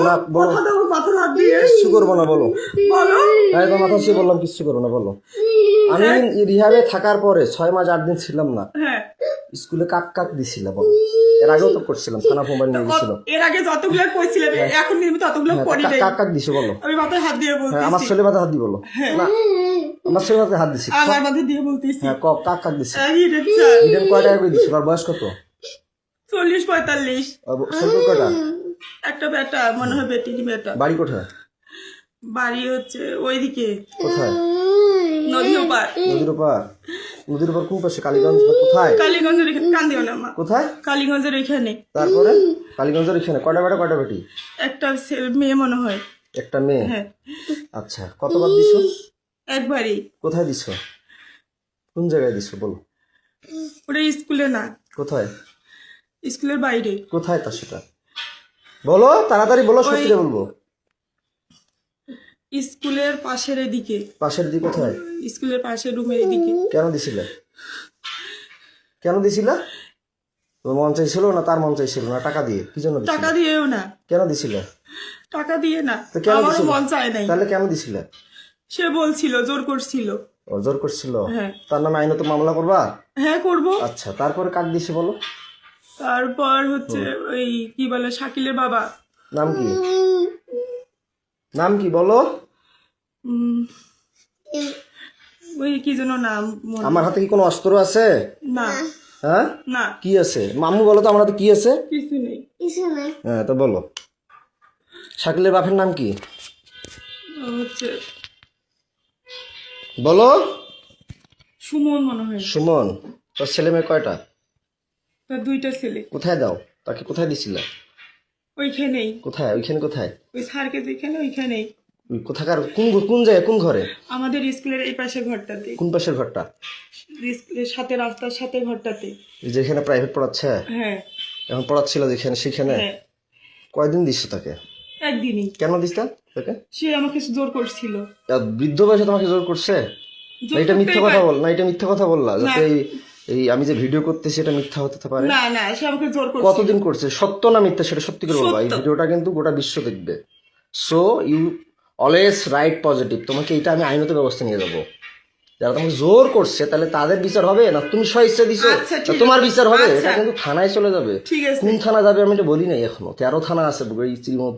না বলো, কথা দাও মাথার হাত দিয়ে। কিচ্ছু করবো না বলো। বলো। হ্যাঁ তো মাথা ছুঁয়ে বললাম কিচ্ছু করবো না বলো। আমি রিহাবে থাকার পরে 6 মাস 8 দিন ছিলাম না, হ্যাঁ স্কুলে কাক কাক দিছিল বলো। এর আগেও তো করছিলাম, থানা মোবাইল নিয়ে গেছিল। এর আগে যতগুলো কইছিলাম এখন কিন্তু ততগুলো করি নাই। কাক কাক দিছো বলো। আমি মাথায় হাত দিয়ে হ্যাঁ আমার বলতেছি। ছেলে মাথা হাত দি বলো না, আমার ছেলে মাথায় হাত দিছি। আমার মাথায় দিয়ে বলতেছি। হ্যাঁ কাক কাক দিছি। ইরেকশন ইডেন কয় টাকা করে দিছিল? আর বয়স কত? 40-45। ছোট কয়টা? একটা বেটা মনে হয় বেটিনি বেটা। বাড়ি কোথায়? বাড়ি হচ্ছে ওইদিকে কোথায়? নদীর ওপার। নদীর ওপার। নদীর ওপার কোন পাশে? কালীগঞ্জ না কোথায়? কালীগঞ্জের এখানে কান্দিও না মা। কোথায়? কালীগঞ্জের এখানে। তারপরে কালীগঞ্জের এখানে কয়টা বেটা কয়টা বেটি? একটা মেয়ে মনে হয়। একটা মেয়ে। হ্যাঁ আচ্ছা কতবার দিছো? একবারই। কোথায় দিছো? কোন জায়গায় দিছো বলো। ওটা স্কুলে না, কোথায়? স্কুলের বাইরে। কোথায় তা সেটা বলো, তাড়াতাড়ি বলো, সত্যি বলবো। স্কুলের পাশের এদিকে। পাশের দিকে কোথায়? স্কুলের পাশের রুমের এদিকে। কেন দিছিলে? কেন দিছিলা? তোর মন চাইছিল না তার মন চাইছিল না? টাকা দিয়ে কি জন্য দিছিলে? টাকা দিয়েও না। কেন দিছিলে? টাকা দিয়ে না, তো কেন আমারও দিছিলে? মন চায় নাই। তাহলে কেন দিছিলে? সে বলছিল, জোর করছিল। ও জোর করছিল? হ্যাঁ। তার নামে আইনত মামলা করবা? হ্যাঁ করবো। আচ্ছা তারপরে কাক দিছে বলো। তারপর হচ্ছে ওই কি বলে শাকিলের বাবা। নাম কি? নাম কি বলো? ওই কি যেন নাম মনে- আমার হাতে কি কোনো অস্ত্র আছে? না হ্যাঁ না কি আছে? মামু বলো তো আমার হাতে কি আছে? কিছু নেই। হ্যাঁ তো বলো। শাকিলের বাপের নাম কি হচ্ছে বলো? সুমন মনে হয়। সুমন। তোর ছেলে মেয়ে কয়টা? তার 2টা ছেলে। কোথায় দাও? তাকে কোথায় দিছিলে? ওইখানেই। কোথায়? ওইখানে কোথায়? ওই স্যারকে যেখানে ওইখানেই। ওই কোথাকার কোন জায়গায় কোন ঘরে? আমাদের স্কুলের এই পাশে ঘরটাতে। কোন পাশের ঘরটা? স্কুলের সাথে রাস্তার সাথে ঘরটাতে। যেখানে প্রাইভেট পড়াচ্ছে? হ্যাঁ এখন পড়াচ্ছিল যেখানে সেখানে? হ্যাঁ কয়দিন দিচ্ছ তাকে? একদিনই। কেন দিস তাকে? সে আমাকে জোর করছিল। বৃদ্ধ বয়সে তোমাকে জোর করছে? জোর না এটা মিথ্যা করতেই কথা পারে। বল, না এটা মিথ্যা কথা বললা না। যাতে এই আমি যে ভিডিও করতেছি এটা মিথ্যা হতে পারে। না না সে আমাকে জোর করছিল। কতদিন করছে? সত্য না মিথ্যা সেটা সত্যি করে বলবা। এই সত্য। ভিডিওটা কিন্তু গোটা বিশ্ব দেখবে। So you always write positive. তোমাকে এটা আমি আইনত ব্যবস্থা নিয়ে যাবো। যারা তোমাকে জোর করছে তাহলে তাদের বিচার হবে, না তুমি স্বেচ্ছা দিছো আচ্ছা, না ঠিক তোমার আছে। বিচার হবে? আচ্ছা। এটা কিন্তু থানায় চলে যাবে। ঠিক আছে। কোন থানা যাবে আমি এটা বলি নাই এখনো। 13 থানা আছে এই শ্রীমদ,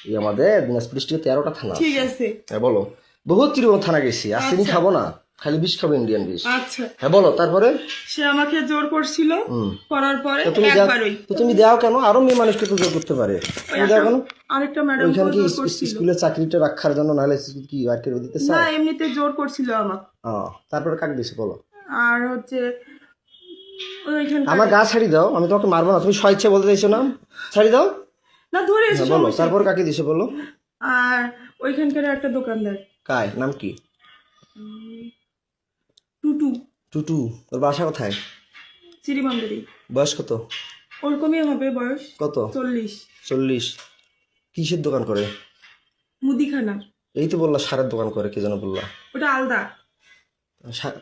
এই আমাদের দিনাজপুর ডিস্ট্রিক্টে 13টা থানা ঠিক আছে। আছে হ্যাঁ বলো। বহুত শ্রীমদ থানা গেছি, আর চিনি আচ্ছা। খাবো না, খালি বিষ খাবো, ইন্ডিয়ান বিষ। আচ্ছা। হ্যাঁ বলো তারপরে। সে আমাকে জোর করছিল, করার পরে তো তুমি দাও, একবারই। তো তুমি দাও কেন? আরো মেয়ে মানুষকে তো জোর করতে পারে, তুমি দাও কেন? আরেকটা ম্যাডাম ওইখানে কি জোর করছিল। স্কুলের চাকরিটা রাখার জন্য, নাহলে কি আর কেউ দিতে না চায়? এমনিতে জোর করছিল আমাকে। তারপরে কাক দিছে বলো। আর হচ্ছে ওইখানে আমার গা ছাড়ি দাও, আমি তোমাকে মারবো না। তুমি স্বেচ্ছা বলতে চাইছো না, ছাড়ি দাও। না ধরে এসে হ্যাঁ বলো সমস্যা তারপর কি? কাকে দিছে বলো। আর ওইখানকার একটা দোকানদার কায় নাম কি? টুটু। টুটু। তোর বাসা কোথায়? চিরিমান্দারি। বয়স কত? ওরকমই হবে বয়স। কত? 40। 40। কিসের দোকান করে? মুদিখানা। এই তো বললা সারের দোকান করে, কে যেন বললা। ওটা আলাদা।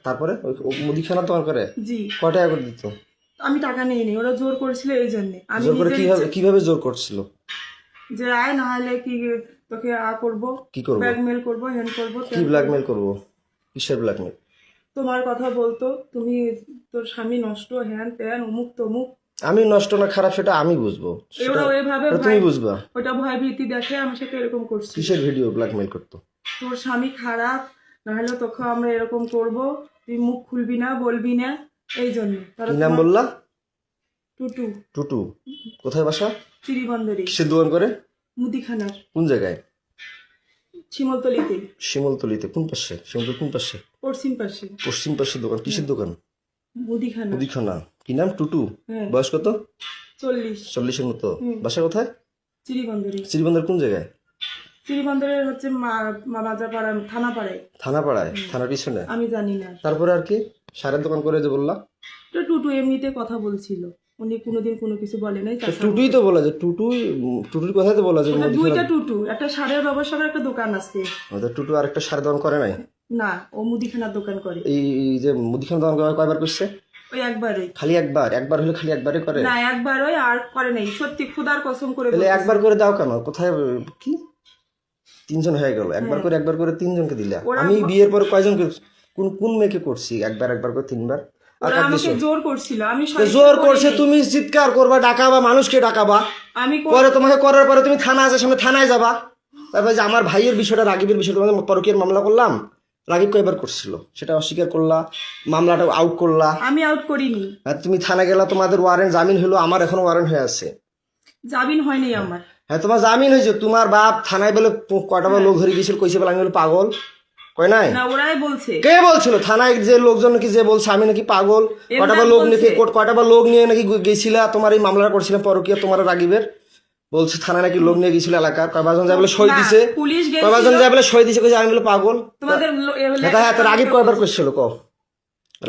তারপরে ও মুদিখানার দোকান করে? জি। কয় টাকা করে দিত? আমি টাকা নিয়ে নি, ওরা জোর করেছিল এই জন্য। আমি জোর করে নিজের কিভাবে ইচ্ছে- কিভাবে জোর করছিল? যে আয় না হলে কি তোকে করবো, কি করবো? ব্ল্যাকমেল করবো, হ্যান করবো, কি ব্ল্যাকমেল করবো? কিসের ব্ল্যাকমেল? তোমার কথা বলতো, তুমি তোর স্বামী নষ্ট, হ্যান ত্যান অমুক তমুক। আমি নষ্ট না খারাপ সেটা আমি বুঝবো, ওরা ওইভাবে সেটা তুমি বুঝবা। ওটা ভয় ভীতি দেখে আমার সাথে এরকম করছি। কিসের ভিডিও ব্ল্যাকমেল করতো? তোর স্বামী খারাপ, নাহলে তোকে আমরা এরকম করব, তুই মুখ খুলবি না, বলবি না, এই জন্য। কি নাম বললা? টুটু। টুটু। কোথায় বাসা? চিরিবন্দরে। কিসের দোকান করে? মুদিখানার। কোন জায়গায়? শিমলতলিতে। শিমলতলিতে। কোন পাশে? শিমলতলি কোন পাশে? পশ্চিম পাশে। পশ্চিম পাশের দোকান। কিসের দোকান? মুদিখানা। মুদিখানা। কি নাম? টুটু। হ্যাঁ। বয়স কত? 40। 40-এর মতো। বাসা কোথায়? চিরিবন্দরে। শ্রীবন্দর কোন জায়গায়? চিরিবন্দরের হচ্ছে বাজারপাড়া, থানাপাড়ায়। থানাপাড়ায়? থানার পিছনে? আমি জানি না। তারপরে আর কি? সারের দোকান করে যে বললা। তো টুটু এমনিতে কথা বলছিল, উনি কোনোদিন কোনো কিছু বলে নাই। তো টুটুই তো বলা যে টুটুর কথাই তো বলা যে ওটা 2টা টুটু, একটা সারের ব্যবসার একটা দোকান আছে। টুটু আরেকটা সারের দোকান করে নাই? না, ও মুদিখানার দোকান করে। এই যে মুদিখানা দোকান কয়বার করছে? ওই একবারই। খালি একবার? একবার হলে খালি একবারই করে? না একবারই, আর করে নাই, সত্যি খোদার কসম করে তাহলে বলছি। একবার করে দাও কেন? কোথায় কি 3 জন হয়ে গেল, একবার করে 3 জনকে দিলা। আমি বিয়ের পর কয়জনকে, কোন কোন মেয়েকে করছি একবার করে 3 বার? আর ওরা কার আমাকে দিছো? জোর করছিল, আমি তো জোর করছে, তুমি চিৎকার করবা, ডাকাবা, মানুষকে ডাকাবা, আমি পরে তোমাকে করার পরে তুমি থানা আছে সামনে, থানায় যাবা। তারপরে যে আমার ভাইয়ের বিষয়টা, রাগিবের বিষয়টা, তোমাদের পরকীয়ার মামলা করলাম, রাগিব কয়বার করছিল সেটা অস্বীকার করলা, মামলাটা আউট করলা। আমি আউট করিনি। আর তুমি থানা গেলা, তোমাদের ওয়ারেন্ট জামিন হলো, আমার এখনো ওয়ারেন্ট হয়ে আছে। জামিন হয়নি আমার। হ্যাঁ তোমার জামিন হয়েছে, তোমার বাপ থানায় বলে কয়টা বার লোক ধরে গেছিল, কইছে বলে আমি বলে পাগল, কয় নাই? না ওরাই বলছে। কে বলছিল? থানায় যে লোকজন নাকি যে বলছে আমি নাকি পাগল, কয়টা বার লোক নাকি কয়টা বার লোক নিয়ে নাকি গেছিলা, তোমার এই মামলাটা করছিলাম পরকীয়া, তোমার রাগিবের বলছে থানায় নাকি লোক নিয়ে গেছিল এলাকার, কয়বার যায় বলে সই দিছে, পুলিশ কয়বার যায় বলে সই দিছে, কইছে আমি বলে পাগল। তোমাদের হ্যাঁ তো রাগিব কয়বার করছিল ক?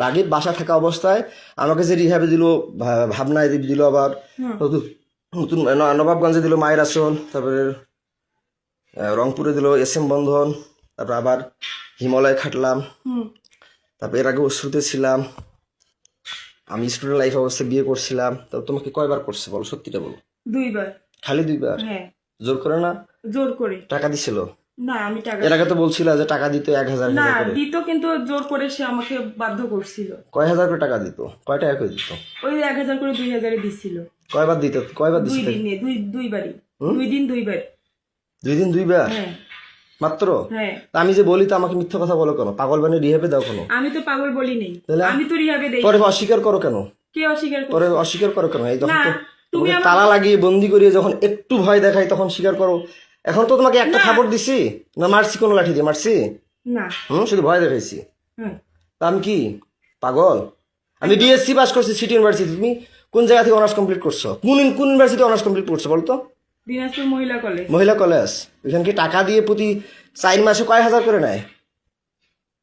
রাগিব বাসা থাকা অবস্থায় আমাকে যে রিহাবে দিল, ভাবনায় দিল, আবার নতুন নতুন নবাবগঞ্জে দিল মায়ের আসল, তারপরে রংপুরে দিল SM বন্ধন, তারপর আবার হিমালয় খাটলাম, তারপর এর আগে অশ্রুতে ছিলাম, আমি স্টুডেন্ট লাইফ অবস্থায় বিয়ে করছিলাম। তো তোমাকে কয়বার করছে বলো, সত্যিটা বলো। 2 বার। খালি 2 বার? হ্যাঁ। জোর করে না? জোর করে। টাকা দিছিল? না আমি টাকা, এর আগে তো বলছিল যে টাকা দিত 1000 না করে। দিত, কিন্তু জোর করে সে আমাকে বাধ্য করছিল। কয় হাজার করে টাকা দিত? কয় টাকা করে দিত? ওই 1000 করে 2000 দিছিল। কয়বার দিত? কয়বার 2 দিছিল? দিনে, দুইবারই। 2 দিন 2 বার। 2 দিন 2 বার হ্যাঁ মাত্র? হ্যাঁ। তা আমি যে বলি তো আমাকে মিথ্যা কথা বলো কেন? পাগল বানিয়ে রিহাবে দাও কেন? আমি তো পাগল বলি নাই, তাহলে? আমি তো রিহাবে দেই। পরে অস্বীকার করো কেন? কে অস্বীকার করে? পরে অস্বীকার করো কেন? এই যখন না, তো তুমি তোমাকে তালা লাগিয়ে বন্দি করিয়ে যখন একটু ভয় দেখাই তখন স্বীকার করো। এখন তো তোমাকে একটা থাপড় দিছি না, মারছি কোনো লাঠি দিয়ে মারছি? না। শুধু ভয় দেখাইছি। হ্যাঁ। তা আমি কি পাগল? আমি DSC পাস করছি সিটি ইউনিভার্সিটি। তুমি কোন জায়গা থেকে অনার্স কমপ্লিট করছো? কোন ইউনিভার্সিটি অনার্স কমপ্লিট করছো বলতো? দিনাজপুর মহিলা কলেজ। মহিলা কলেজ। ওইখানে কি টাকা দিয়ে প্রতি 4 মাসে কয় হাজার করে নেয়?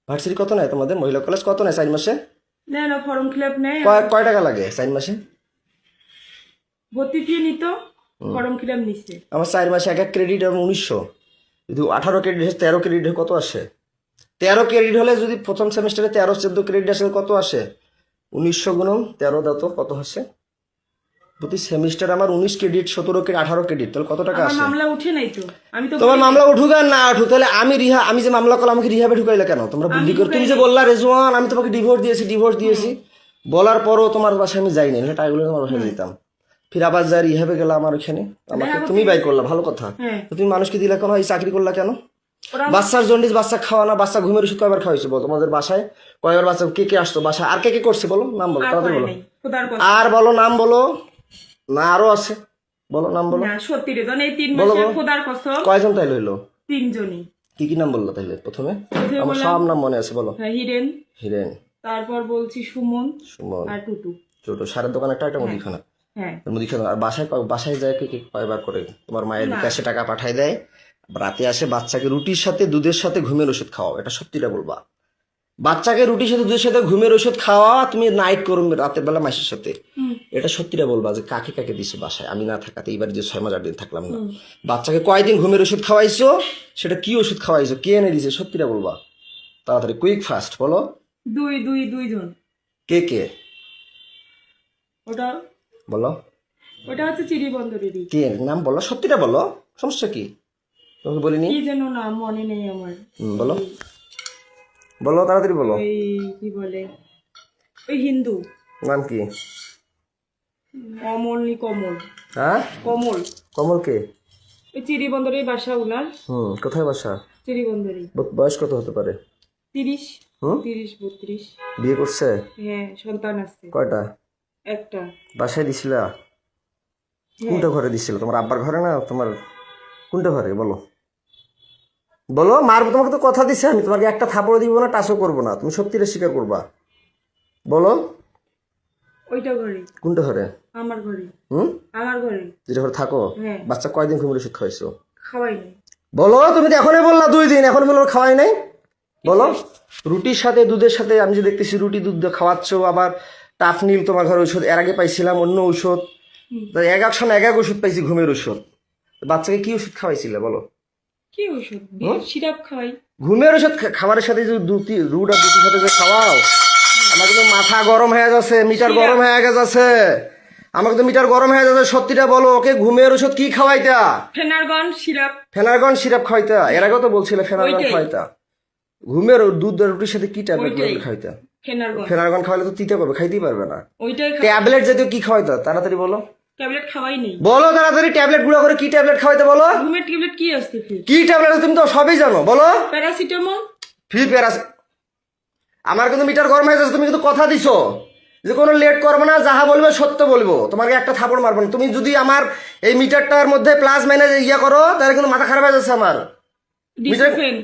ভার্সিটি কত নেয় তোমাদের? মহিলা কলেজ কত নেয় 4 মাসে? না ফর্ম ফিল আপ নেই। কয় টাকা লাগে 4 মাসে? ভর্তি ফি নিত, ফর্ম ফিল আপ নিচ্ছে। আমার 4 মাসে এক ক্রেডিট এবং 1900, যদি 18 ক্রেডিট 13 ক্রেডিট কত আসে? 13 ক্রেডিট হলে যদি প্রথম সেমিস্টারে 13-14 ক্রেডিট আসে কত আসে? 1900 গুণন 13 দাও তো কত আসে? প্রতি সেমিস্টার আমার 19 ক্রেডিট, 17 ক্রেডিট, 18 ক্রেডিট, তাহলে কত টাকা আমার আসে? মামলা উঠে নাই তো, আমি তো তোমার মামলা উঠুক আর না উঠুক, তাহলে আমি যে মামলা করলাম আমাকে রিহাবে ঢুকাইলে কেন? তোমরা বুদ্ধি করে তুমি যে বললা রেজওয়ান আমি তোমাকে ডিভোর্স দিয়েছি, বলার পরও তোমার বাসায় আমি যাইনি, না টাকাগুলো তোমার বাসায় যেতাম, ফির আবার যাই রিহাবে গেলাম আমার ওখানে, আমাকে তুমি বাই করলা, ভালো কথা। তো তুমি মানুষকে দিলা কেন? এই চাকরি করলা কেন? বাচ্চার জন্ডিস, বাচ্চা খাওয়া না, বাচ্চা ঘুমের ওষুধ কয়বার খাওয়াইছো বলো? তোমাদের বাসায় কয়বার বাচ্চা, কে আসতো বাসায়? আর কে করছে বলো? নাম বলো তাড়াতাড়ি বলো। আর বলো নাম বলো, না আরো আছে, বলো নাম বলো। না সত্যি রে, এই 3 মাসে খোদার কসম। কয়জন তাইলে হইলো? 3 জনই। কি নাম বললো তাইলে প্রথমে? আমার সব নাম মনে আছে, বলো। হিরেন, হিরেন, তারপর বলছি সুমন আর টুটু। ছোট সারের দোকান একটা মুদিখানা। হ্যাঁ মুদিখানা। আর বাসায় যায় কি কয়বার করে? তোমার মায়ের বিকাশে টাকা পাঠায় দেয়, রাতে আসে বাচ্চাকে রুটির সাথে দুধের সাথে ঘুমের ওষুধ খাওয়াও, এটা সত্যিটা বলবা। বাচ্চাকে রুটির সাথে দুধের সাথে ঘুমের ওষুধ খাওয়া, তুমি নাইট করো রাতের বেলা মাসের সাথে, এটা সত্যিটা বলবা যে কাকে দিছো বাসায় আমি না থাকাতে? এইবার যে 6 মাস 8 দিন থাকলাম না, বাচ্চাকে কয়দিন ঘুমের ওষুধ খাওয়াইছো? সেটা কি ওষুধ খাওয়াইছো? কে এনে দিছে? সত্যিটা বলবা তাড়াতাড়ি, কুইক ফাস্ট বলো। 2 জন। কে? ওটা হচ্ছে চিড়িবন্দরেরই। কে নাম বলো, সত্যিটা বলো, সমস্যা কি? তোমাকে বলিনি কি যেন নাম মনে নেই আমার। বলো তাড়াতাড়ি বলো। ওই কি বলে, ওই হিন্দু নাম কি? কমল। হ্যাঁ কমল কে? ওই চিড়িবন্দরের বাসা উনার। কোথায় বাসা? চিড়িবন্দরে। বয়স কত হতে পারে? 30 32। বিয়ে করছে? হ্যাঁ সন্তান আছে। কয়টা? একটা। বাসায় দিছিলা? কোনটা ঘরে দিছিল? তোমার আব্বার ঘরে না তোমার কোনটা ঘরে বলো? মারবো তোমাকে তো কথা দিছে আমি, তোমাকে একটা থাপড় দিব না, টাচও করবো না, তুমি সত্যিটা স্বীকার করবা, বলো। ওইটা ঘরে। কোনটা ঘরে? আমার ঘরে। আমার ঘরে যেটা ঘরে থাকো? বাচ্চা কয়দিন ঘুমের ওষুধ খাওয়াইছো? খাওয়াই নাই। বলো, তুমি তো এখনই বললা 2 দিন, এখন বলো খাওয়াই নাই, বলো। রুটির সাথে দুধের সাথে, আমি যে দেখতেছি রুটি দুধ খাওয়াচ্ছ, আবার টাফনিল তোমার ঘরে ওষুধ, এর আগে পাইছিলাম অন্য ওষুধ, এক ওষুধ পাইছি ঘুমের ওষুধ। বাচ্চাকে কি ওষুধ খাওয়াইছিলে বলো? কি ওষুধ? সিরাপ খাওয়াই। ঘুমের ওষুধ খাবারের সাথে যে রুট আর রুটির সাথে যে খাওয়াও, আমার কিন্তু মাথা গরম হয়ে যাচ্ছে, মিটার গরম হয়ে গেছে। আমাকে তো মিটার গরম হয়ে যাচ্ছে, সত্যিটা বলো। ওকে ঘুমের ওষুধ কি খাওয়াইতা? Phenergan syrup. ফেনারগন সিরাপ খাওয়াইতা? এর আগেও তো বলছিলে ফেনারগন ওইটাই। খাওয়াইতা। ঘুমের দুধ আর রুটির সাথে কি ট্যাবলেট ওইটাই। খাওয়াইতা? ফেনারগন ফেনারগন খাওয়াইলে তো তিতে করবে, খাইতেই পারবে না। ওইটাই ট্যাবলেট জাতীয় কি খাওয়াইতা? তাড়াতাড়ি বলো, ট্যাবলেট খাওয়াই নেই। বলো তাড়াতাড়ি। ট্যাবলেট গুঁড়া করে কি ট্যাবলেট খাওয়াইতে বলো? ঘুমের ট্যাবলেট কি আসছে ফির? কি ট্যাবলেট তুমি তো সবই জানো, বলো। প্যারাসিটামল। ফি প্যারাস। আমার কিন্তু মিটার গরম হয়ে যাচ্ছে, তুমি কিন্তু কথা দিছো যে কোনো লেট করবো না, যাহা বলবে সত্য বলবো, তোমাকে একটা থাপড় মারবো না। তুমি যদি আমার এই মিটারটার মধ্যে প্লাস মাইনাস ইয়া করো, তাহলে কিন্তু মাথা খারাপ হয়ে যাচ্ছে আমার। ডিসোফেন।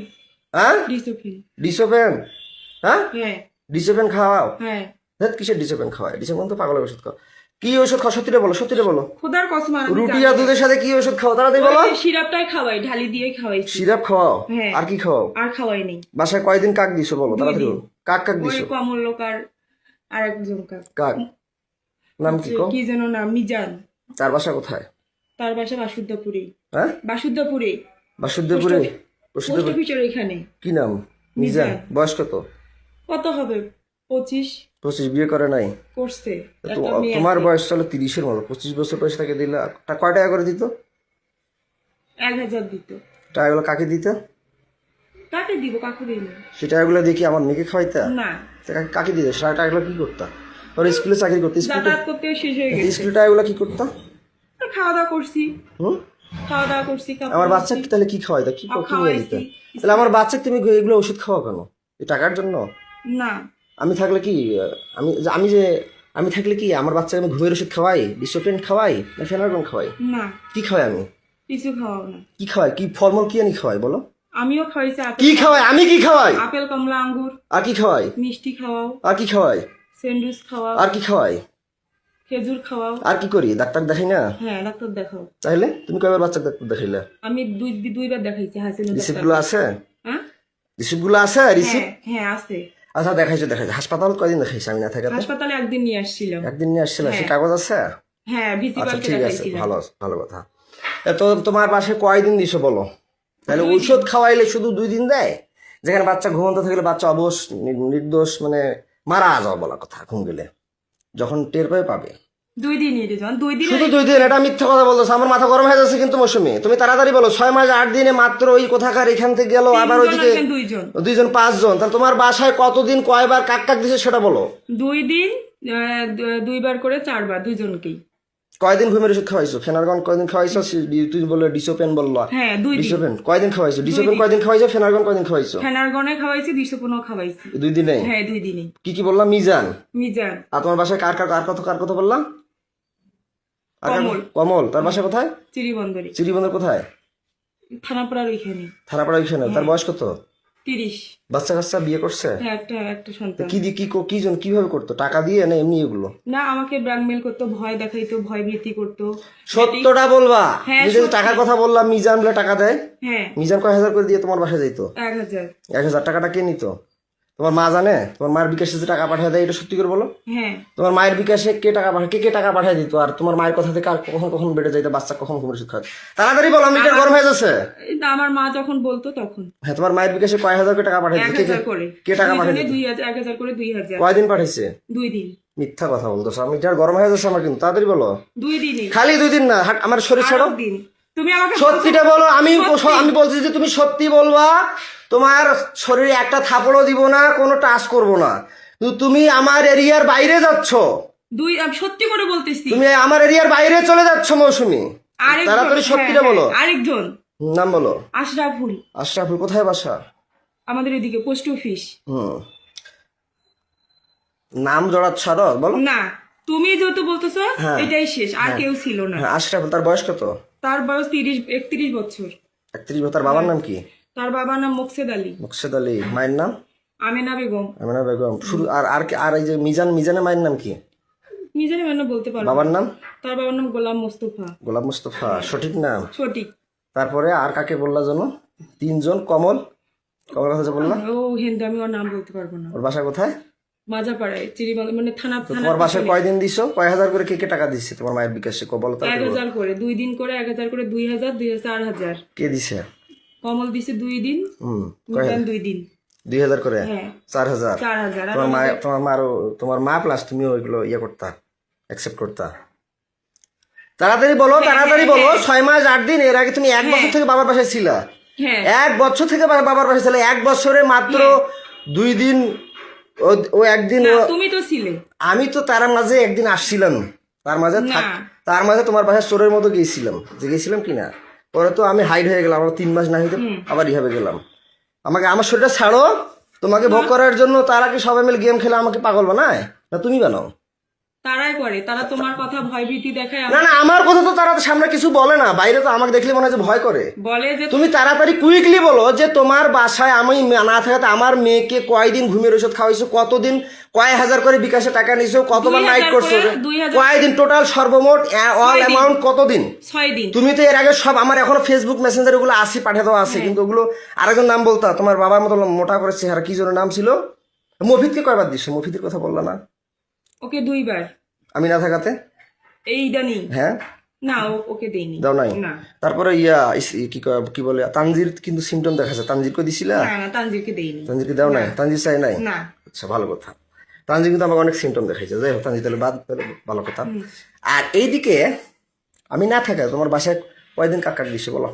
হ্যাঁ, ডিসোফেন। ডিসোপেন। হ্যাঁ, হ্যাঁ ডিসোপেন খাওয়াও? হ্যাঁ। দেখ কিসের ডিসোপেন খাওয়ায়? ডিসোপেন তো পাগলের ওষুধ খাও। কি ওষুধ খাও? সত্যিটা বলো, সত্যিটা বলো। খোদার কসম আমি রুটি আর দুধের সাথে কি ওষুধ খাও? তাড়াতাড়ি বলো। ওই সিরাপটাই খাওয়াই, ঢালি দিয়ে খাওয়াইছি। সিরাপ খাওয়াও? হ্যাঁ। আর কি খাওয়াও? আর খাওয়াই নেই। বাসায় কয়দিন কাক দিছো বলো, তাড়াতাড়ি বলো। কাক কাক ওই দিছো? কমলকার আর একজন কাক নাম কি কম? কি যেন নাম, মিজান। তার বাসা কোথায়? তার বাসা বাসুদ্ধপুরে। হ্যাঁ, বাসুদ্ধপুরে। বাসুদেবপুরে। পোস্ট বাসুদেবপুর অফিসের এখানে। কি নাম? মিজান। বয়স কত? কত হবে? 25। 25। বিয়ে করে নাই? করছে। তো একটা মেয়ে তোমার আছে। বয়স চলো 30-এর মতো। 25 বছর বয়স তাকে দিলা, কয় টাকা করে দিত? 1000 দিত। টাকাগুলো কাকে দিত? কাকে দিব? কাকু দিল সে টাকাগুলো দিয়ে কি আমার মেয়েকে খাওয়াইতা? না। তা কাকে দিত? সে টাকাগুলো কি করতা? ওর স্কুলে চাকরি করতে, যাতায়াত করতে শেষ হয়ে গেছে। স্কুলে টাকাগুলো কি করতা? আর খাওয়া দাওয়া করছি। হুম, খাওয়া দাওয়া করছি। কাপড় আমার ধুচ্ছি। বাচ্চাকে তাহলে কি খাওয়াইতা? কি আর কি নিয়ে দিতে? খাওয়াইছি। তাহলে আমার বাচ্চাকে তুমি এগুলো ওষুধ খাওয়া কেন? এই টাকার জন্য? না। আমি থাকলে কি, আমি আমি যে আমি থাকলে কি আমার বাচ্চাকে আমি ঘুমের ওষুধ খাওয়াই, ডিসোপেন খাওয়াই, না ফেনারগন খাওয়াই? না, কি খাওয়াই আমি? কিছু খাওয়াও না। কি খাওয়াই? কি ফলমূল কি আনি খাওয়াই বলো? আমিও খাওয়াইছি কি খাওয়াই? আমি কি খাওয়াই? আপেল, কমলা, আঙ্গুর। আর কি খাওয়াই? মিষ্টি খাওয়াও। আর কি খাওয়াই? স্যান্ডউইচ খাওয়াও। আর কি খাওয়াই? খেজুর খাওয়াও। আর কি করি? ডাক্তার দেখাই না? হ্যাঁ, ডাক্তার দেখাও। তাহলে তুমি কয়বার বাচ্চা ডাক্তার দেখাইলে? আমি দুইবার দেখাইছি হাসিনা রিসিপ্ট ডাক্তার। গুলো আছে? হ্যাঁ রিসিপ্ট গুলো আছে? রিসিপ্ট? হ্যাঁ হ্যাঁ আছে। আচ্ছা, দেখাইছো দেখাইছো। হাসপাতাল কয়দিন দেখাইছো আমি না থাকাতে? হাসপাতালে একদিন নিয়ে আসছিলাম। একদিন নিয়ে আসছিল, সে হ্যাঁ। কাগজ আছে? হ্যাঁ, আচ্ছা ভিসিপালকে ঠিক আছে, দেখাইছিলাম। ভালো ভালো কথা। তো তোমার বাসায় কয়দিন দিছো বলো? তাহলে ঔষধ খাওয়াইলে শুধু 2 দিন দেয়? যেখানে বাচ্চা ঘুমন্ত থাকলে বাচ্চা অবশ নির্দোষ মানে মারা যাওয়া বলা কথা, ঘুম গেলে যখন টের পাবে। 2 দিনই রে জন, 2 দিন। শুধু 2 দিন? এটা মিথ্যা কথা বলতেছে। আমার মাথা গরম হয়ে যাচ্ছে কিন্তু মৌসুমি। তুমি তাড়াতাড়ি বলো। 6 মাস 8 দিনে মাত্র ওই কোথাকার এখান থেকে গেল, আবার ওইদিকে 2জন। 2জন 5 জন। তাহলে তোমার বাসায় কতদিন কয়বার কাক কাক দিছে সেটা বলো। 2 দিন, 2 বার করে 4 বার, দুইজনকেই। কয়দিন ঘুমের ওষুধ খাওয়াইছো? ফেনারগন কয়দিন খাওয়াইছো? তুই বললো ডিসোপেন বললো। হ্যাঁ 2 দিন। ডিসোপেন কয়দিন খাওয়াইছো? ডিসোপেন কয়দিন খাওয়াইছো? ফেনারগন কয়দিন খাওয়াইছো? ফেনারগনে খাওয়াইছি, 215 খাওয়াইছি। 2 দিনে? হ্যাঁ 2 দিনই। কি কি বললাম? মিজান। মিজান। আর তোমার বাসায় কার কথা বললাম? কমল। কমল। তার বাসা কোথায়? চিরিবন্দরে। চিরিবন্দর কোথায়? থানাপাড়ার ওইখানে। থানাপাড়া ওইখানে। তার বয়স কত? 30। বাচ্চা কাচ্চা বিয়ে করছে? হ্যাঁ, একটা সন্তান। কি দিয়ে কি জন কিভাবে করতো? টাকা দিয়ে না এমনি এগুলো? না, আমাকে ব্ল্যাকমেল করতো, ভয় দেখাইতো, ভয় ভীতি করতো। সত্যটা বলবা। হ্যাঁ, তুমি যদি সত্যি। টাকার কথা বললাম, মিজান বলে টাকা দেয়। হ্যাঁ মিজান কয় হাজার করে দিয়ে তোমার বাসায় যাইতো? 1000। 1000 টাকাটা কে নিত? তোমার মা জানে? তোমার মায়ের বিকাশে যে টাকা পাঠিয়ে দেয়, এটা সত্যি করে বলো। হ্যাঁ তোমার মায়ের বিকাশে কে টাকা পাঠায়? কে টাকা পাঠিয়ে দিত? আর তোমার মায়ের কথা থেকে আর কখন কখন বেড়ে যাইতো বাচ্চা, কখন ঘুমের ওষুধ খায়? তাড়াতাড়ি বলো, আমি এটা গরম হয়ে যাচ্ছে। এই তো আমার মা যখন বলতো তখন হ্যাঁ, তোমার মায়ের বিকাশে কয় হাজার করে টাকা পাঠিয়ে দিত? 1000 করে। কে টাকা পাঠিয়ে দিত? 1000 করে 2000। কয়দিন পাঠাইছে? 2 দিন। মিথ্যা কথা বলতেছো। আমি এটা গরম হয়ে যাচ্ছে আমার কিন্তু। তাড়াতাড়ি বলো। 2 দিনই। খালি 2 দিন না, আমার শরীর ছাড়ো। 8 দিন। তুমি আমাকে সত্যিটা বলো। আমি বলছি যে তুমি সত্যি বলবা। তোমার শরীরে একটা থাপড়ও দিব না, কোনো টাচ করব না। কিন্তু তুমি আমার এরিয়ার বাইরে যাচ্ছ। আমি সত্যি করে বলতেছি। তুমি আমার এরিয়ার বাইরে চলে যাচ্ছ মৌসুমি। আরেকজন, তাড়াতাড়ি সত্যিটা হ্যাঁ, বলো। আরেকজন নাম বলো। আশরাফুল। আশরাফুল কোথায় বাসা? আমাদের এদিকে পোস্ট অফিস। নাম জড়াত ছাড়ো, বলো। না, তুমি যেহেতু বলতেছো হ্যাঁ। এটাই শেষ, আর কেউ ছিল না। হ্যাঁ, আশরাফুল। তার বয়স কত? তার বয়স 31 বছর। 31 বছর। তার বাবার নাম কি? তার বাবার নাম মোকসেদ আলী। মুকসেদ আলী। মায়ের নাম? আমেনা বেগম। আমিনা বেগম। শুরু আর এই যে মিজানের মায়ের নাম কি? নিজের মানে বলতে পারবো। বাবার নাম? তার বাবার নাম গোলাম মোস্তফা। গোলাম মুস্তফা, সঠিক নাম? সঠিক। তারপরে আর কাকে বললা জানো? 3 জন। কমল কথা বললা? ও হিন্দু, আমি ওর নাম বলতে পারবো না। ওর বাসা কোথায়? মাজাপাড়ায়, চিরিবাংলা, মানে থানা। তোমার বাসায় কয়দিন দিছো? কয় হাজার করে কে টাকা দিচ্ছে তোমার মায়ের বিকাশে? বলো তো। 1000 করে 2 দিন করে, 1000 করে 2000, 4000। কে দিছে? কমল দিছে 2 দিন, হুম। মিজান 2 দিন। 2000 করে হ্যাঁ 4000 4,000 আর তোমার মা প্লাস তুমিও ওইগুলো ইয়ে করতা অ্যাকসেপ্ট করতা তাড়াতাড়ি বলো তাড়াতাড়ি বলো 6 মাস 8 দিন এর আগে তুমি 1 বছর থেকে বাবার বাসায় ছিলা হ্যাঁ 1 বছর থেকে বাবার বাসায় ছিলে 1 বছরে মাত্র 2 দিন ও একদিন না, তুমি তো ছিলে আমি তো তার মাঝে একদিন আসছিলাম তার মাঝে তার মাঝে তোমার বাসায় চোরের মতো গিয়েছিলাম যে গেছিলাম কিনা পরে তো আমি হাইড হয়ে গেলাম আমার 3 মাস না হইতে আবার রিহাবে গেলাম আমাকে আমার শরীরটা ছাড়ো তোমাকে ভোগ করার জন্য তারা কি সবাই মিলে গেম খেলে আমাকে পাগল বানায় না তুমি বানাও তারাই করে তারা তোমার কথা ভয়ভীতি দেখায় না না আমার কথা তো তারা সামনে কিছু বলে না বাইরে তো আমাকে দেখলে মনে হয় যে ভয় করে বলে যে তুমি তাড়াতাড়ি কুইকলি বলো যে তোমার বাসায় আমি না থাকাতে আমার মেয়েকে কয়দিন ঘুমের ওষুধ খাওয়াইছো কতদিন কয় হাজার করে বিকাশে টাকা নিছো কতবার 2000 নাইট করছো করে, 2000 কয়দিন টোটাল সর্বমোট অল অ্যামাউন্ট কতদিন 6 দিন তুমি তো এর আগে সব আমার এখনো ফেসবুক মেসেঞ্জার ওগুলো আসি পাঠিয়ে দেওয়া আছে কিন্তু ওগুলো আরেকজন নাম বলতা তোমার বাবার মতো মোটা করে চেহারা কি জন্য নাম ছিল মফিদকে কয়বার দিছো মফিদের কথা বললা না ওকে 2 বার আমি না থাকাতে এই ইদানি হ্যাঁ না ওকে দেইনি দাও নাই না তারপরে কি বলে তানজির কিন্তু সিমটম দেখাচ্ছে তানজিরকে দিছিলা না তানজিরকে দেইনি তানজিরকে দাও নাই তানজির চাই নাই না আচ্ছা ভালো কথা তানজির কিন্তু আমাকে অনেক সিমটম দেখাইছে যাই হোক তানজির তাহলে বাদ তাহলে ভালো কথা আর এইদিকে আমি না থাকা তোমার বাসায় কয়দিন কাকার দিছে বলো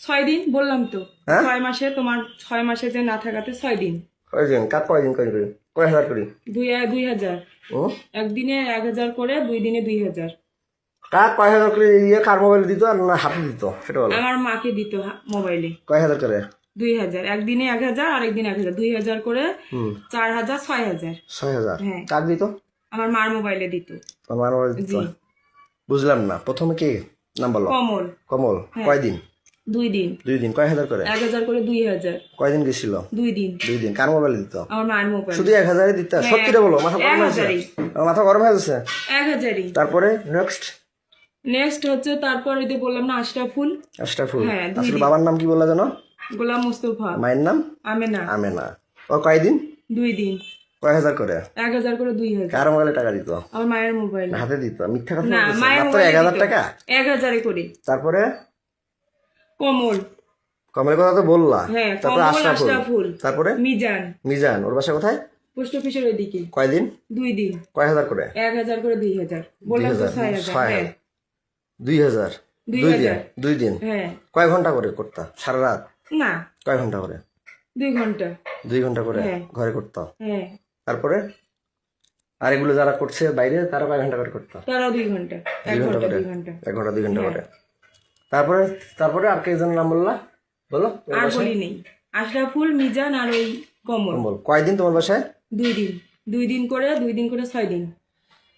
6 দিন বললাম তো হ্যাঁ? 6 মাসে তোমার 6 মাসে যে না থাকাতে 6 দিন কয়দিন কাক কয়দিন কয় করি কয় হাজার করি 2000 ও একদিনে 1000 করে 2 দিনে 2000 কাক কয় হাজার করে ইয়ে কার মোবাইল দিত আর না হাতে দিত সেটা বলো আমার মাকে দিত মোবাইলে কয় হাজার করে 2000 একদিনে 1000 আর একদিন 1000 2000 করে 4000 6000 6000 হ্যাঁ। কাক দিত আমার মার মোবাইলে দিত আমার মোবাইল দিত জি বুঝলাম না প্রথমে কে নাম বলো কমল কমল কয়দিন 2 দিন 2 দিন কয় হাজার করে 1000 করে 2000 কয়দিন গেছিল 2 দিন 2 দিন কার মোবাইল দিত আমার মার মোবাইল শুধু 1000 দিত সত্যি বলো মাথা গরম হয়েছে 1000 আমার মাথা গরম হয়ে যাচ্ছে 1000ই তারপরে নেক্সট নেক্সট হচ্ছে তারপর ওই যে বললাম না আশরাফুল আশরাফুল হ্যাঁ, 2 আসলে বাবার নাম কি বললা জানো গোলাম মুস্তফা মায়ের নাম আমেনা আমেনা ও কয়দিন 2 দিন কয় হাজার করে 1000 করে 2000 কার মোবাইলে টাকা দিত আমার মায়ের মোবাইল হাতে দিত মিথ্যা কথা না বলতেছে। মায়ের মাত্র মোবাইল 1000 টাকা 1000 করে তারপরে কমল কমলের কথা তো বললা হ্যাঁ তারপরে কমল আশরাফুল আশরাফুল তারপরে মিজান মিজান ওর বাসা কোথায় পোস্ট অফিসের ওইদিকে কয়দিন 2 দিন কয় হাজার করে 1000 করে 2000 বললাম তো 6000 হ্যাঁ 2000 2 দিন 2 দিন হ্যাঁ কয় ঘন্টা করে করতা সারা রাত না কয় ঘন্টা করে 2 ঘন্টা 2 ঘন্টা করে হ্যাঁ। ঘরে করতা হ্যাঁ তারপরে আর এগুলো যারা করছে বাইরে তারা কয় ঘন্টা করে করতা তারাও 2 ঘন্টা 1 2 ঘন্টা ঘন্টা করে 2 ঘন্টা 1 ঘন্টা 2 ঘন্টা করে তারপরে তারপরে আর কেজন নাম বললা বলো আর বলি নেই আশরাফুল মিজান আর ওই কমল বল কয়দিন তোমার বাসায় 2 দিন 2 দিন করে 6 দিন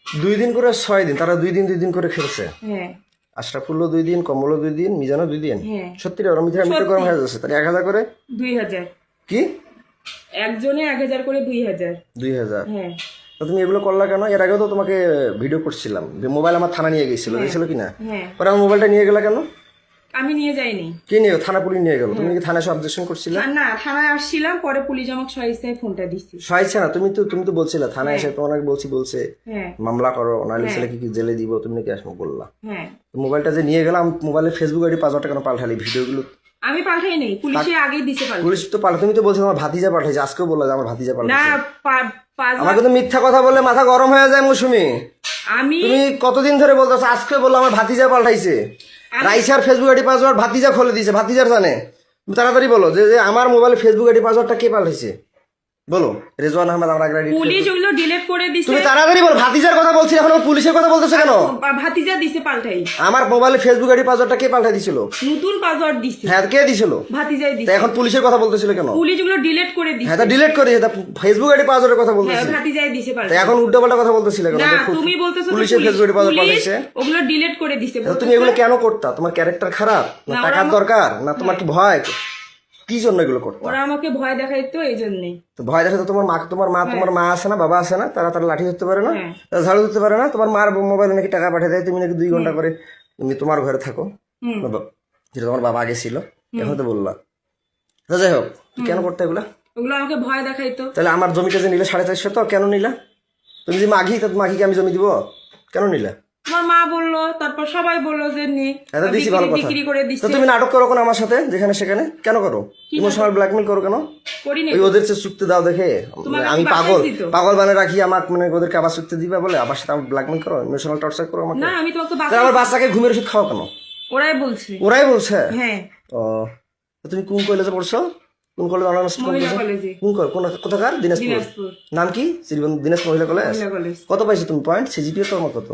2 দিন করে 6 দিন তারা 2 দিন করে খেলছে হ্যাঁ আশরাফুল্লো 2 দিন কমলও 2 দিন মিজানও 2 দিন হ্যাঁ সত্যি রে ওরা মিথ্যা গরম হয়ে যাচ্ছে তাহলে 1000 করে 2000 কি একজনে 1000 করে 2000 2000 হ্যাঁ তো তুমি এগুলো করলা কেন এর আগেও তো তোমাকে ভিডিও করছিলাম মোবাইল আমার থানা নিয়ে গেছিল গেছিল কিনা হ্যাঁ পরে আমার মোবাইলটা নিয়ে গেলা কেন আমি নিয়ে যাইনি কি নিয়ে থানা পুলিশ নিয়ে গেল তুমি কি থানায় সব অবজেকশন করছিলে আর না থানায় আসছিলাম পরে পুলিশ আমাকে সহিস্তায় ফোনটা দিচ্ছে সহায়ছে না তুমি তো বলছিলে থানায় এসে তোমাকে বলছে হ্যাঁ মামলা করো নাহলে ছেলে কি জেলে দিব তুমি নাকি আসবো বললা হ্যাঁ তো মোবাইলটা যে নিয়ে গেলাম মোবাইলে ফেসবুক আইডি 5000 টাকা পাল্টালি ভিডিওগুলো আমি পাঠাই নেই পুলিশে আগেই দিছে পাল্টা পুলিশ তো পাল্টা তুমি তো বলছো আমার ভাতিজা পাঠাইছে আজকেও বললা যে আমার ভাতিজা না পাল্টাইছে পাঁচ আমাকে তো মিথ্যা কথা বললে মাথা গরম হয়ে যায় মৌসুমি আমি তুমি কতদিন ধরে বলতেছো আজকে বললো আমার ভাতিজা পাল্টাইছে রাইসার ফেসবুক আইডি পাসওয়ার্ড ভাতিজা খুলে দিয়েছে ভাতিজার জানে তুমি তাড়াতাড়ি বলো যে আমার মোবাইলে ফেসবুক আইডি পাসওয়ার্ডটা কে পাল্টাইছে বলো রেজওয়ান আহমেদ আমার আগে পুলিশ ওগুলো ডিলিট করে দিছে তুমি তাড়াতাড়ি বলো ভাতিজার কথা বলছি এখন পুলিশের কথা বলতেছো কেন ভাতিজা দিছে পাল্টাই আমার মোবাইলে ফেসবুক আইডি পাসওয়ার্ডটা কে পাল্টাই দিছিল নতুন পাসওয়ার্ড দিছে হ্যাঁ কে দিছিল ভাতিজাই তা দিছে এখন পুলিশের কথা বলতেছিল কেন পুলিশ ওগুলো ডিলিট করে দিছে হ্যাঁ তা ডিলিট করে দিয়েছে ফেসবুক আইডি পাসওয়ার্ডের কথা হ্যাঁ বলতেছি ভাতিজাই দিছে তা পাল্টা এখন উল্টোপাল্টা কথা বলতেছিলে কেন না যে তুমি বলতেছো তো পুলিশের ফেসবুক আইডি পাসওয়ার্ড পুলিশ পাল্টাইছে ওগুলো ডিলিট করে দিছে তা তুমি এগুলো কেন করতা তোমার ক্যারেক্টার খারাপ না টাকার দরকার না তোমার কি ভয় কি জন্য এগুলো করতো ওরা আমাকে ভয় দেখাইতো এই জন্যই তো ভয় দেখে তো তোমার মা আছে না বাবা আছে না তারা লাঠি ধরতে পারে না হ্যাঁ। তারা ঝাড়ু ধরতে পারে না তোমার মার মোবাইলে নাকি টাকা পাঠিয়ে দেয় তুমি নাকি 2 ঘন্টা করে তুমি তোমার ঘরে থাকো হুম যেটা তোমার বাবা আগে ছিল এখন তো বললা তো যাই হোক তুমি কেন করতে এগুলা ওগুলো আমাকে ভয় দেখাইতো তাহলে আমার জমিটা যে নিলে 450 তো কেন নিলা তুমি যে মাঘি তা মাঘিকে আমি জমি দিব কেন নিলা তোমার মা বললো, তারপর সবাই বললো যে নে এটা দিছি ভালো কথা। বিক্রি করে তো দিচ্ছে। তুমি নাটক করো কেন আমার সাথে যেখানে সেখানে কেন করো? ইমোশনাল ব্ল্যাকমেল করো কেন? করি না ওই ওদের চেয়ে চুক্তি দাও দেখে তোমাকে আমি আমি বাসায় পাগল দিত। পাগল বানিয়ে রাখি আমাকে, মানে ওদেরকে আবার চুক্তি দিবে বলে আবার সাথে আমার ব্ল্যাকমেল করো, ইমোশনাল টর্চার করো আমাকে। না আমি তোমাকে তো তাহলে আমার বাচ্চাকে ঘুমের ওষুধ খাওয়া কেন? ওরাই বলছে। ওরাই বলছে? হ্যাঁ ও, তো তুমি কোন কলেজে পড়ছো? কোন কলেজ অনার্স? মহিলা কলেজে, কোথাকার? দিনাজপুর। দিনাজপুর নাম কি? দিনাজপুর মহিলা কলেজ। মহিলা কলেজ। কত পাইছো তুমি পয়েন্ট? সিজিপিএ তোমার কত?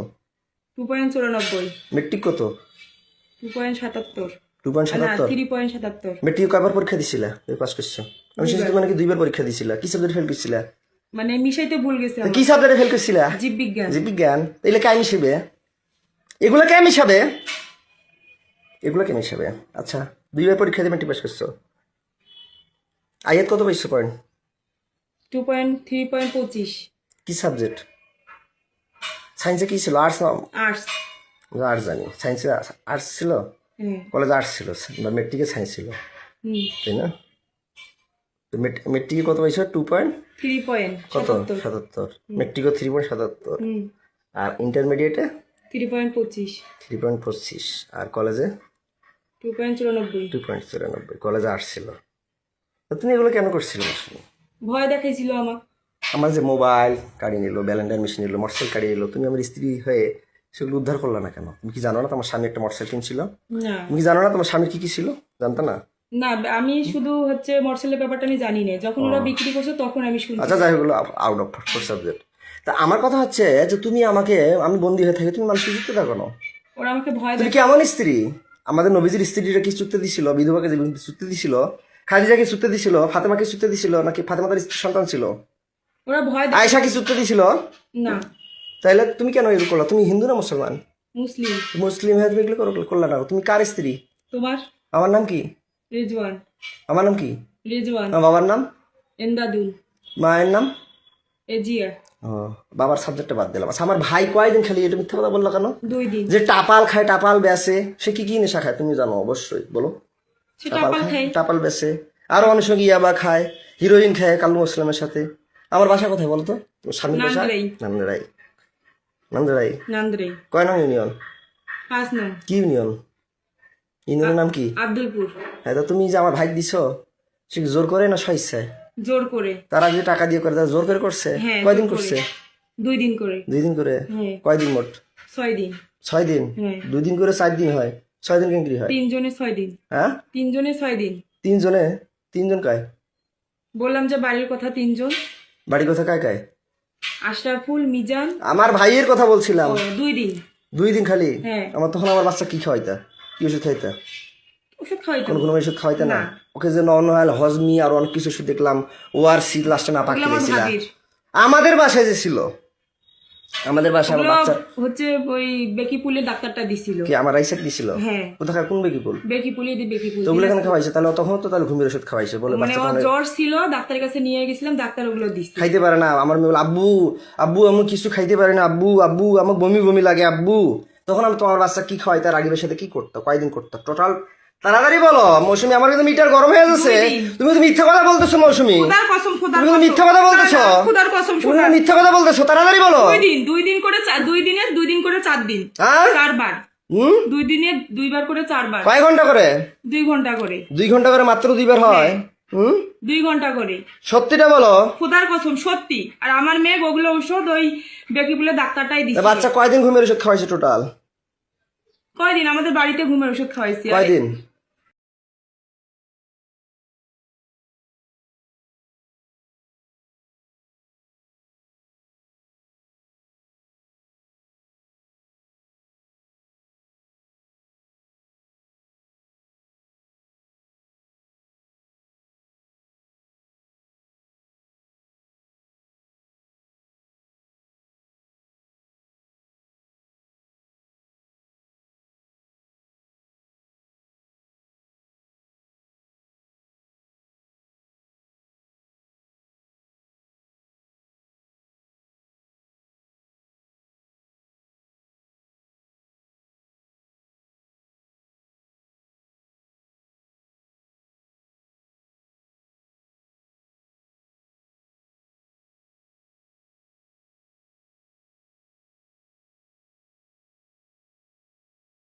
2.94, মেট্রিক কত? 2.77, 2.77। 3.77। মেট্রিক কয়বার পরীক্ষা দিছিলা? তুমি পাস করছো? আমি শুনছি তুমি নাকি 2বার পরীক্ষা দিছিলা। কি সাবজেক্ট ফেল করছিলা? মানে মিশাইতে ভুল গেছে তো আমার। কি সাবজেক্টে ফেল করছিলা? জীববিজ্ঞান। জীববিজ্ঞান। এগুলো কে মিশাবে? এগুলো কে মিশাবে? এগুলো কে মিশাবে? আচ্ছা, 2বার পরীক্ষা দিয়ে মেট্রিক পাস করছো। আইএত কত পাইছো পয়েন্ট? 3.25। কি সাবজেক্ট? সায়েন্সে কি ছিল? আর্টস না? আর্টস। আর্টস জানি। সায়েন্সে আর্টস ছিল? হ্যাঁ। কলেজে আর্টস ছিল বা মেট্রিকে সায়েন্স ছিল, হুম। তাই না? তো মেট্রিকে কত পাইছো? 2 পয়েন্ট কত? 3.77। 77। মেট্রিকও 3.77। হুম। আর ইন্টারমিডিয়েটে 3.25। 3.25। আর কলেজে 2.94। 2.94। কলেজে আর্টস ছিল। তো তুমি এগুলো কেন করছিলে? ভয় দেখাইছিল আমার। আমার যে মোবাইল কাড়িয়ে নিল, ব্যালেন্ডার মেশিন নিল, মোটরসাইকেল কাড়িয়ে নিল, তুমি আমার স্ত্রী হয়ে সেগুলো উদ্ধার করলে না কেন? তুমি কি জানো না তোমার স্বামী একটা মোটরসাইকেল কিনছিল? না তুমি কি জানো না তোমার স্বামীর কি কি ছিল? জানতো না? না আমি শুধু হচ্ছে মোটরসাইকেলের ব্যাপারটা আমি জানি না, যখন ওরা বিক্রি করছে তখন আমি শুনছি। আচ্ছা যাই হোক, আউট অফ সাবজেক্ট। তা আমার কথা হচ্ছে যে তুমি আমাকে, আমি বন্দী হয়ে থাকি, তুমি মানুষকে যুক্তি দাও কেন? ওরা আমাকে ভয় তুমি কি এমন স্ত্রী? আমাদের নবীজির স্ত্রীরা কি চুক্তি দিছিল? বিধবাকে যে চুক্তি দিছিল, খাদিজাকে চুক্তি দিছিল, ফাতেমাকে চুক্তি দিছিল, নাকি ফাতেমাদের সন্তান ছিল? ওরা ভয় আয়েশা কি চুক্তি দিছিল? না। তাইলে তুমি কেন এগুলো করলা? তুমি হিন্দু না মুসলমান? মুসলিম। মুসলিম হয়ে তুমি এগুলো করলা না? তুমি কার স্ত্রী? তোমার? আমার নাম কি? রেজওয়ান। আমার নাম কি? রেজওয়ান। আমার বাবার নাম? এন্দাদুল। মায়ের নাম? এজিয়া। ও, বাবার সাবজেক্টটা বাদ দিলাম। আচ্ছা, আমার ভাই কয়দিন খালি এটা মিথ্যা কথা বললো কেন? 2 দিন। যে টাপাল খায়, টাপাল বেচে, সে কি কি নেশা খায় তুমি জানো অবশ্যই, বলো। সে টাপাল খায়। টাপাল বেচে, আরো অনেক সঙ্গে ইয়াবা খায়, হিরোইন খায় কালু মুসলামের সাথে। আমার বাসা কোথায় বলো তো? স্বামীর বাসা নান্দ্রাই। নান্দ্রাই। নান্দ্রাই নান্দ্রাই। কয় নং ইউনিয়ন? 5 নং। কি ইউনিয়ন? ইউনিয়নের নাম কি? আব্দুলপুর। হ্যাঁ, তো তুমি যে আমার ভাই দিছো, সে কি জোর করে না স্বেচ্ছায়? জোর করে। তারা যে টাকা দিয়ে করে, তারা জোর করে করছে? হ্যাঁ, কয়দিন জোর করে। করছে? 2 দিন করে। 2 দিন করে? হ্যাঁ। কয়দিন মোট? 6 দিন। 6 দিন? হ্যাঁ। 2 দিন করে 4 দিন হয়, 6 দিন কেন হয়? 3 জনে 6 দিন। হ্যাঁ, 3 জনে 6 দিন। 3 জনে? 3 জন কায়? বললাম যে বাড়ির কথা 3 জন। বাড়ি কথা কায় কায়? আশরাফুল, মিজান। আমার ভাইয়ের কথা বলছিলাম। 2 দিন। 2 দিন খালি? হ্যাঁ। আমার তখন আমার বাচ্চা কি খাওয়াইতা? কি ওষুধ খাইতা? ওষুধ খাওয়াইতো। কোনো ওষুধ খাওয়াইতা না? না। ওকে যে নর্মাল হজমি আর অনেক কিছু ওষুধ দেখলাম, ওআরসি লাস্টে না পাকিয়ে ওগুলো আমার দিয়েছিলা। ভাবির। আমাদের বাসায় যে ছিল, আমাদের বাসায় আমার ওগুলো বাচ্চা হচ্ছে ওই বেকিপুলের ডাক্তারটা দিছিল। কি আমার রাইসাক দিছিল? হ্যাঁ। কোথাকার কোন বেকিপুল? বেকিপুলে দি বেকিপুল। তো ওগুলো কেন খাওয়াইছে তাহলে? তখন তো তাহলে ঘুমের ওষুধ খাওয়াইছে বলে মানে বাচ্চা ওর তখন জ্বর ছিল, ডাক্তারের কাছে নিয়ে গেছিলাম, ডাক্তার ওগুলো দিচ্ছে। খাইতে পারে না। আমার মেয়ে বলে, আব্বু আব্বু আমি কিছু খাইতে পারি না, আব্বু আব্বু আমার বমি বমি লাগে আব্বু। তখন আমি তোমার বাচ্চা কি খাওয়াইতে, রাগিবের সাথে কি করতো, কয়দিন করতো টোটাল? তাড়াতাড়ি বলো মৌসুমী, আমার কিন্তু মিটার গরম হয়ে যাচ্ছে। 2 দিন। তুমি তো মিথ্যা কথা বলতেছো মৌসুমী, খোদার কসম, খোদার তুমি কসম। তো মিথ্যা কথা বলতেছো। খোদার কসম, তুমি তো মিথ্যা কথা বলতেছো, তাড়াতাড়ি বলো। 2 দিন, 2 দিন করে 2 দিনে 2 দিন করে 4 দিন। হ্যাঁ? 4 বার। 2 দিনে 2 বার করে 4 বার। কয় ঘন্টা করে? 2 ঘন্টা করে। 2 ঘন্টা করে মাত্র 2 বার হয়? 2 ঘন্টা করে। সত্যিটা বলো। খোদার কসম সত্যি। আর আমার মেয়ে ওগুলো ঔষধ ওই বেকিপুলের ডাক্তারটাই তা দিচ্ছে। বাচ্চা কয়দিন ঘুমের ওষুধ খাওয়াইছে টোটাল? কয়দিন আমাদের বাড়িতে ঘুমের ওষুধ খাওয়াইছি। আর কয়দিন?